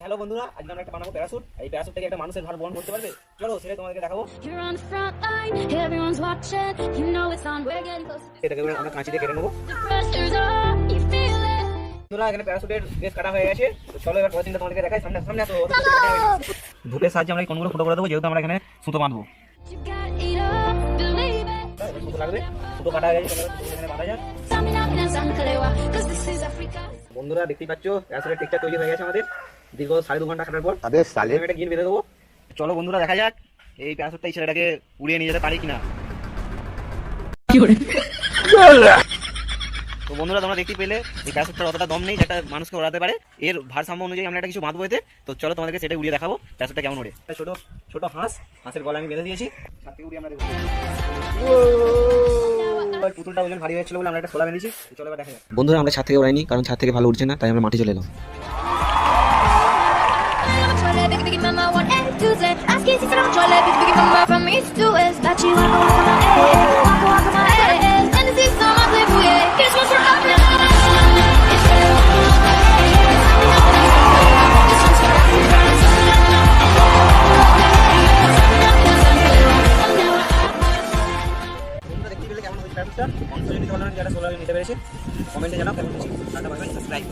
Hello বন্ধুরা, আজকে আমরা একটা বানাবো প্যারাশুট। এই প্যারাশুট থেকে একটা মানুষের ভার বহন করতে পারবে। চলো সেটা তোমাদেরকে দেখাবো। You're on the front line, everyone's watching. You know it's on, we're getting close. এটাকে আমরা কাঁচি দিয়ে কেটে নেবো। The pressure's on, you feel it. বন্ধুরা, এখানে প্যারাশুটের বেশ কাটা হয়ে গেছে। তো চলো এবার পরের দিনটা তোমাদেরকে দেখাই। সামনে সামনে আসো। ধূপের সাহায্যে আমরা এই কোণগুলো ফুটো করে দেবো, যেহেতু আমরা এখানে সুতো বাঁধবো। You got it up, believe it. সুতো লাগবে, সুতো কাটা হয়ে গেছে, এখানে বাঁধা যাক। Tell me nothing else, I'm clear, 'cause this is Africa. বন্ধুরা দেখতেই পাচ্ছ প্যারাশুটের টেক্সচার তৈরি হয়ে গেছে আমাদের। দীর্ঘ 2.5 ঘন্টা কাটার পর আবে সালে আমি একটা গিন বেঁধে দেবো। চলো বন্ধুরা দেখা যাক এই প্যারাশুটটা এই ছেলেটাকে উড়িয়ে নিয়ে যেতে পারি কিনা। তো বন্ধুরা তোমরা দেখতে পেলে এই প্যারাশুটটার অতটা দম নেই যেটা মানুষকে ওড়াতে পারে। এর ভারসাম্য অনুযায়ী আমরা একটা কিছু বাঁধবো এতে। তো চলো তোমাদেরকে সেটা উড়িয়ে দেখাবো প্যারাশুটটা কেমন ওড়ে। একটা ছোট ছোট হাঁসের গলা আমি বেঁধে দিয়েছি। ছাদ থেকে উড়িয়ে আমরা দেখবো। পুতুলটা ওজন ভারী হয়েছিল বলে আমরা একটা শোলা বেঁধেছি। চলো এবার দেখা যাক। বন্ধুরা আমরা ছাদ থেকে উড়াইনি, কারণ ছাদ থেকে ভালো উঠছে না, তাই আমরা মাটি চলে এলাম। I'm a trolley, big, big mama, one A to Z. Ask easy, sit on trolley, big, big mama, from east to west. Got you walk on my head, walk on my head. And the seats on my cliff, yeah. Here's what's for up now. It's real. This one's for Africa. বন্ধুরা দেখতে পেলে কেমন হয়েছে প্যারাশুটটা? অংশ যদি ভালো লাগে যারা শোলা নিতে পেরেছে কমেন্টে জানাও কেমন হয়েছে। Tata bye bye, subscribe.